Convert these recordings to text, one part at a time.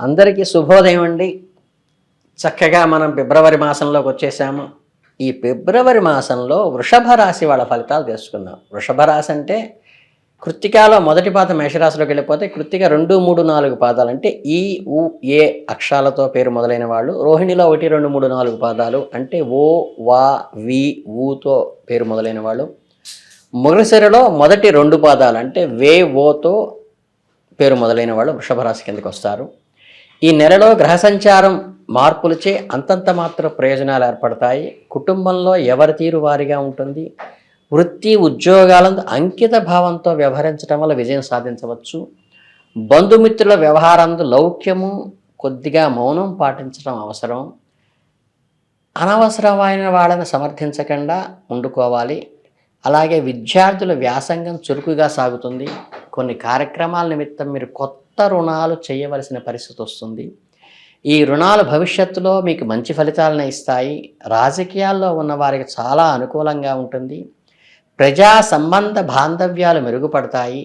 అందరికీ శుభోదయం అండి. చక్కగా మనం ఫిబ్రవరి మాసంలోకి వచ్చేసాము. ఈ ఫిబ్రవరి మాసంలో వృషభ రాశి వాళ్ళ ఫలితాలు తెలుసుకుందాం. వృషభ రాశి అంటే కృత్తికలో మొదటి పాదం మేషరాశిలోకి వెళ్ళిపోతే కృత్తిక 2, 3, 4 పాదాలు అంటే ఈ, ఉ, ఏ అక్షరాలతో పేరు మొదలైన వాళ్ళు. రోహిణిలో 1, 2, 3, 4 పాదాలు అంటే ఓ, వా, వి, ఊతో పేరు మొదలైన వాళ్ళు. మృగశిరలో మొదటి 2 పాదాలు అంటే వే, ఓతో పేరు మొదలైన వాళ్ళు వృషభ రాశి కిందకి వస్తారు. ఈ నెలలో గ్రహ సంచారం మార్పులచే అంతంత మాత్రం ప్రయోజనాలు ఏర్పడతాయి. కుటుంబంలో ఎవరి తీరు వారిగా ఉంటుంది. వృత్తి ఉద్యోగాలందు అంకిత భావంతో వ్యవహరించడం వల్ల విజయం సాధించవచ్చు. బంధుమిత్రుల వ్యవహారంలో లౌక్యము, కొద్దిగా మౌనం పాటించడం అవసరం. అనవసరమైన వాళ్ళని సమర్థించకుండా ఉండుకోవాలి. అలాగే విద్యార్థుల వ్యాసంగం చురుకుగా సాగుతుంది. కొన్ని కార్యక్రమాల నిమిత్తం మీరు కొత్త రుణాలు చేయవలసిన పరిస్థితి వస్తుంది. ఈ రుణాలు భవిష్యత్తులో మీకు మంచి ఫలితాలను ఇస్తాయి. రాజకీయాల్లో ఉన్న వారికి చాలా అనుకూలంగా ఉంటుంది. ప్రజా సంబంధ బాంధవ్యాలు మెరుగుపడతాయి.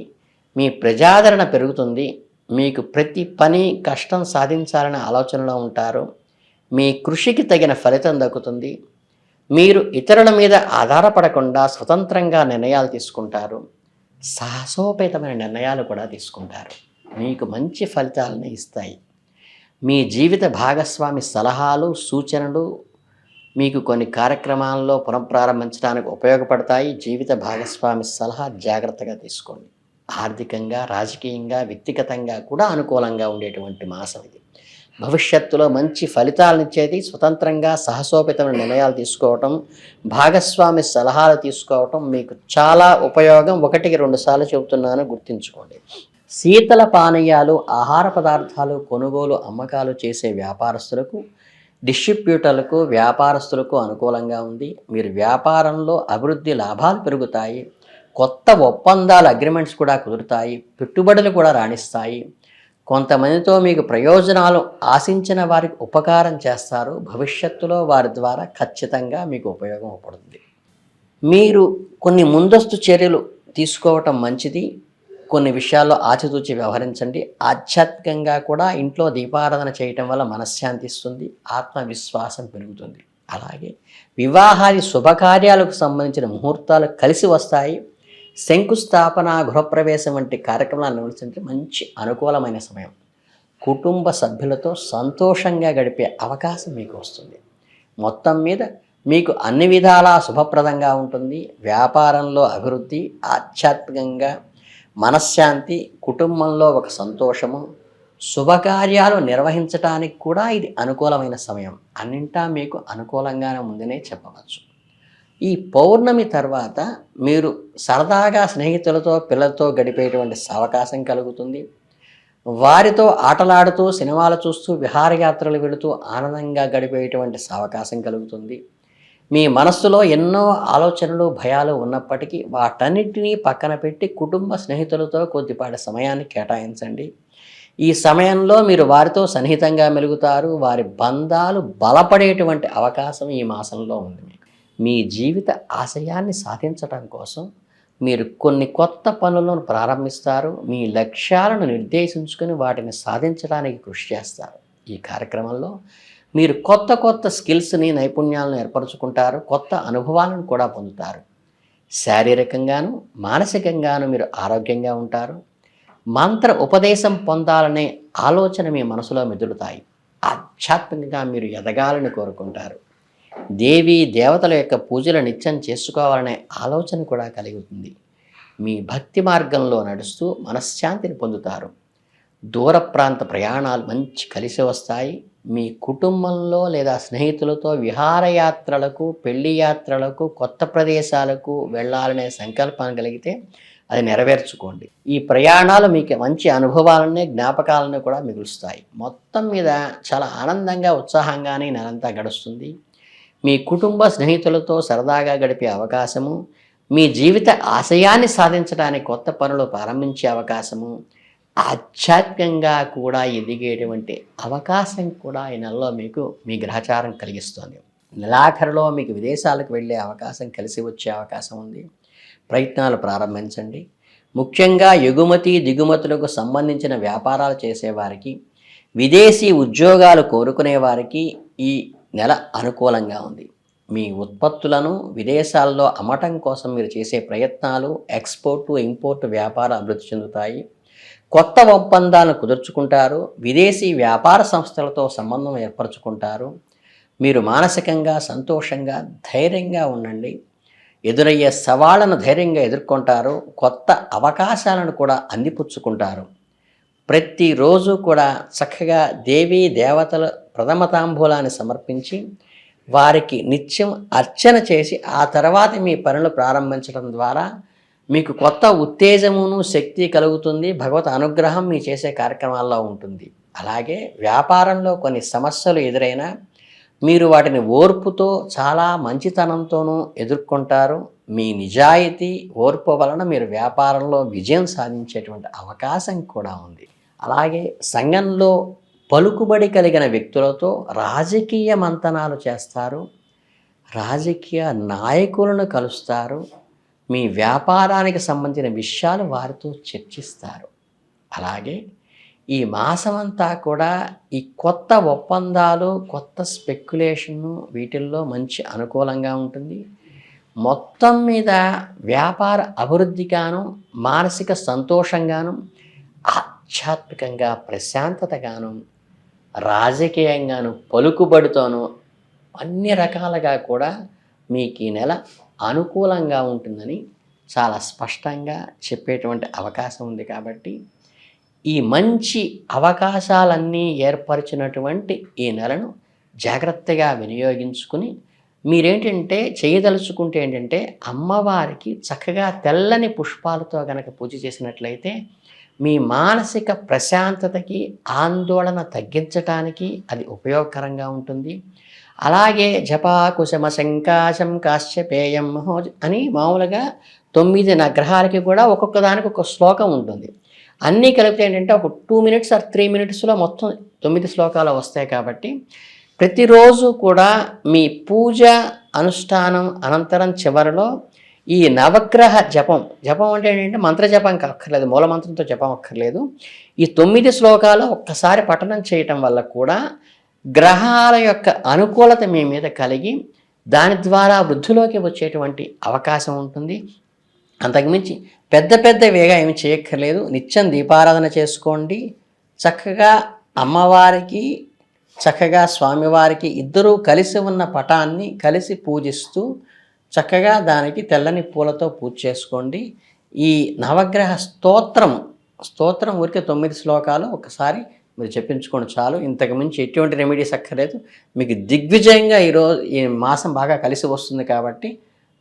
మీ ప్రజాదరణ పెరుగుతుంది. మీకు ప్రతి పని కష్టం సాధించాలనే ఆలోచనలో ఉంటారు. మీ కృషికి తగిన ఫలితం దక్కుతుంది. మీరు ఇతరుల మీద ఆధారపడకుండా స్వతంత్రంగా నిర్ణయాలు తీసుకుంటారు. సాహసోపేతమైన నిర్ణయాలు కూడా తీసుకుంటారు. మీకు మంచి ఫలితాలను ఇస్తాయి. మీ జీవిత భాగస్వామి సలహాలు, సూచనలు మీకు కొన్ని కార్యక్రమాల్లో పునఃప్రారంభించడానికి ఉపయోగపడతాయి. జీవిత భాగస్వామి సలహా జాగ్రత్తగా తీసుకోండి. ఆర్థికంగా, రాజకీయంగా, వ్యక్తిగతంగా కూడా అనుకూలంగా ఉండేటువంటి మాసం ఇది. భవిష్యత్తులో మంచి ఫలితాలను ఇచ్చేది. స్వతంత్రంగా సాహసోపేతమైన నిర్ణయాలు తీసుకోవటం, భాగస్వామి సలహాలు తీసుకోవటం మీకు చాలా ఉపయోగం. 1కి 2 సార్లు చెబుతున్నాను, గుర్తుంచుకోండి. శీతల పానీయాలు, ఆహార పదార్థాలు కొనుగోలు అమ్మకాలు చేసే వ్యాపారస్తులకు, డిస్ట్రిబ్యూటర్లకు, వ్యాపారస్తులకు అనుకూలంగా ఉంది. మీరు వ్యాపారంలో అభివృద్ధి, లాభాలు పెరుగుతాయి. కొత్త ఒప్పందాలు, అగ్రిమెంట్స్ కూడా కుదురుతాయి. పెట్టుబడులు కూడా రాణిస్తాయి. కొంతమందితో మీకు ప్రయోజనాలు ఆశించిన వారికి ఉపకారం చేస్తారు. భవిష్యత్తులో వారి ద్వారా ఖచ్చితంగా మీకు ఉపయోగం పడుతుంది. మీరు కొన్ని ముందస్తు చర్యలు తీసుకోవటం మంచిది. కొన్ని విషయాల్లో ఆచితూచి వ్యవహరించండి. ఆధ్యాత్మికంగా కూడా ఇంట్లో దీపారాధన చేయటం వల్ల మనశ్శాంతి ఇస్తుంది, ఆత్మవిశ్వాసం పెరుగుతుంది. అలాగే వివాహాది శుభకార్యాలకు సంబంధించిన ముహూర్తాలు కలిసి వస్తాయి. శంకుస్థాపన, గృహప్రవేశం వంటి కార్యక్రమాలను నిర్వహించే మంచి అనుకూలమైన సమయం. కుటుంబ సభ్యులతో సంతోషంగా గడిపే అవకాశం మీకు వస్తుంది. మొత్తం మీద మీకు అన్ని విధాలా శుభప్రదంగా ఉంటుంది. వ్యాపారంలో అభివృద్ధి, ఆధ్యాత్మికంగా మనశ్శాంతి, కుటుంబంలో ఒక సంతోషము, శుభకార్యాలు నిర్వహించడానికి కూడా ఇది అనుకూలమైన సమయం. అన్నింటా మీకు అనుకూలంగానే ఉందనే చెప్పవచ్చు. ఈ పౌర్ణమి తర్వాత మీరు సరదాగా స్నేహితులతో, పిల్లలతో గడిపేటువంటి అవకాశం కలుగుతుంది. వారితో ఆటలాడుతూ, సినిమాలు చూస్తూ, విహారయాత్రలు వెళుతూ ఆనందంగా గడిపేటువంటి అవకాశం కలుగుతుంది. మీ మనస్సులో ఎన్నో ఆలోచనలు, భయాలు ఉన్నప్పటికీ వాటన్నిటినీ పక్కన పెట్టి కుటుంబ స్నేహితులతో కొద్దిపాటి సమయాన్ని కేటాయించండి. ఈ సమయంలో మీరు వారితో సన్నిహితంగా మెలుగుతారు. వారి బంధాలు బలపడేటువంటి అవకాశం ఈ మాసంలో ఉంది. మీ జీవిత ఆశయాన్ని సాధించడం కోసం మీరు కొన్ని కొత్త పనులను ప్రారంభిస్తారు. మీ లక్ష్యాలను నిర్దేశించుకొని వాటిని సాధించడానికి కృషి చేస్తారు. ఈ కార్యక్రమంలో మీరు కొత్త కొత్త స్కిల్స్ని, నైపుణ్యాలను ఏర్పరచుకుంటారు. కొత్త అనుభవాలను కూడా పొందుతారు. శారీరకంగాను, మానసికంగాను మీరు ఆరోగ్యంగా ఉంటారు. మంత్ర ఉపదేశం పొందాలనే ఆలోచన మీ మనసులో మెదులుతాయి. ఆధ్యాత్మికంగా మీరు ఎదగాలని కోరుకుంటారు. దేవీ దేవతల యొక్క పూజలు నిత్యం చేసుకోవాలనే ఆలోచన కూడా కలుగుతుంది. మీ భక్తి మార్గంలో నడుస్తూ మనశ్శాంతిని పొందుతారు. దూర ప్రాంత ప్రయాణాలు మంచి కలిసి వస్తాయి. మీ కుటుంబంలో లేదా స్నేహితులతో విహారయాత్రలకు, పెళ్లి యాత్రలకు, కొత్త ప్రదేశాలకు వెళ్ళాలనే సంకల్పం కలిగితే అది నెరవేర్చుకోండి. ఈ ప్రయాణాలు మీకు మంచి అనుభవాలనే, జ్ఞాపకాలను కూడా మిగులుస్తాయి. మొత్తం మీద చాలా ఆనందంగా, ఉత్సాహంగానే నెలంతా గడుస్తుంది. మీ కుటుంబ స్నేహితులతో సరదాగా గడిపే అవకాశము, మీ జీవిత ఆశయాన్ని సాధించడానికి కొత్త పనులు ప్రారంభించే అవకాశము, ఆధ్యాత్మికంగా కూడా ఎదిగేటువంటి అవకాశం కూడా ఈ నెలలో మీకు మీ గ్రహచారం కలిగిస్తుంది. నెలాఖరులో మీకు విదేశాలకు వెళ్ళే అవకాశం, కలిసి వచ్చే అవకాశం ఉంది. ప్రయత్నాలు ప్రారంభించండి. ముఖ్యంగా ఎగుమతి దిగుమతులకు సంబంధించిన వ్యాపారాలు చేసేవారికి విదేశీ ఉద్యోగాలు కోరుకునే వారికి ఈ నెల అనుకూలంగా ఉంది. మీ ఉత్పత్తులను విదేశాల్లో అమ్మటం కోసం మీరు చేసే ప్రయత్నాలు ఎక్స్పోర్టు, ఇంపోర్ట్ వ్యాపార అభివృద్ధి చెందుతాయి. కొత్త ఒప్పందాలను కుదుర్చుకుంటారు. విదేశీ వ్యాపార సంస్థలతో సంబంధం ఏర్పరచుకుంటారు. మీరు మానసికంగా సంతోషంగా ధైర్యంగా ఉండండి. ఎదురయ్యే సవాళ్లను ధైర్యంగా ఎదుర్కొంటారు. కొత్త అవకాశాలను కూడా అందిపుచ్చుకుంటారు. ప్రతిరోజు కూడా చక్కగా దేవీ దేవతల ప్రథమ తాంబూలాన్ని సమర్పించి వారికి నిత్యం అర్చన చేసి ఆ తర్వాత మీ పనులు ప్రారంభించడం ద్వారా మీకు కొత్త ఉత్తేజమును శక్తి కలుగుతుంది. భగవత్ అనుగ్రహం మీ చేసే కార్యక్రమాల్లో ఉంటుంది. అలాగే వ్యాపారంలో కొన్ని సమస్యలు ఎదురైనా మీరు వాటిని ఓర్పుతో చాలా మంచితనంతోనూ ఎదుర్కొంటారు. మీ నిజాయితీ ఓర్పు వలన మీరు వ్యాపారంలో విజయం సాధించేటువంటి అవకాశం కూడా ఉంది. అలాగే సంఘంలో పలుకుబడి కలిగిన వ్యక్తులతో రాజకీయ మంతనాలు చేస్తారు. రాజకీయ నాయకులను కలుస్తారు. మీ వ్యాపారానికి సంబంధించిన విషయాలు వారితో చర్చిస్తారు. అలాగే ఈ మాసమంతా కూడా ఈ కొత్త ఒప్పందాలు, కొత్త స్పెక్యులేషను వీటిల్లో మంచి అనుకూలంగా ఉంటుంది. మొత్తం మీద వ్యాపార అభివృద్ధిగాను, మానసిక సంతోషంగాను, ఆధ్యాత్మికంగా ప్రశాంతతగాను, రాజకీయంగాను పలుకుబడితోనూ అన్ని రకాలుగా కూడా మీకు ఈ నెల అనుకూలంగా ఉంటుందని చాలా స్పష్టంగా చెప్పేటువంటి అవకాశం ఉంది. కాబట్టి ఈ మంచి అవకాశాలన్నీ ఏర్పరిచినటువంటి ఈ నెలను జాగ్రత్తగా వినియోగించుకుని మీరేంటంటే చేయదలుచుకుంటే ఏంటంటే అమ్మవారికి చక్కగా తెల్లని పుష్పాలతో కనుక పూజ చేసినట్లయితే మీ మానసిక ప్రశాంతతకి, ఆందోళన తగ్గించటానికి అది ఉపయోగకరంగా ఉంటుంది. అలాగే జపాకుశమ శంకాశం కాశ్యపేయం అని మామూలుగా 9 గ్రహాలకి కూడా ఒక్కొక్క దానికి ఒక శ్లోకం ఉంటుంది. అన్నీ కలిపితే ఏంటంటే ఒక 2 మినిట్స్ ఆర్ 3 మినిట్స్లో మొత్తం 9 శ్లోకాలు వస్తాయి. కాబట్టి ప్రతిరోజు కూడా మీ పూజ అనుష్ఠానం అనంతరం చివరిలో ఈ నవగ్రహ జపం అంటే ఏంటంటే మంత్ర జపం అక్కర్లేదు, మూలమంత్రంతో జపం అక్కర్లేదు. ఈ 9 శ్లోకాలు ఒక్కసారి పఠనం చేయటం వల్ల కూడా గ్రహాల యొక్క అనుకూలత మీ మీద కలిగి దాని ద్వారా వృద్ధిలోకి వచ్చేటువంటి అవకాశం ఉంటుంది. అంతకుమించి పెద్ద వేగా ఏమి చేయక్కర్లేదు. నిత్యం దీపారాధన చేసుకోండి. చక్కగా అమ్మవారికి, చక్కగా స్వామివారికి ఇద్దరూ కలిసి ఉన్న పటాన్ని కలిసి పూజిస్తూ చక్కగా దానికి తెల్లని పూలతో పూజ చేసుకోండి. ఈ నవగ్రహ స్తోత్రం ఊరికే 9 శ్లోకాలు ఒకసారి మీరు చెప్పించుకోండి చాలు. ఇంతకు మించి ఎటువంటి రెమెడీస్ అక్కర్లేదు. మీకు దిగ్విజయంగా ఈ మాసం బాగా కలిసి వస్తుంది. కాబట్టి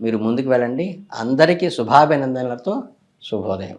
మీరు ముందుకు వెళ్ళండి. అందరికీ శుభాభినందనలతో శుభోదయం.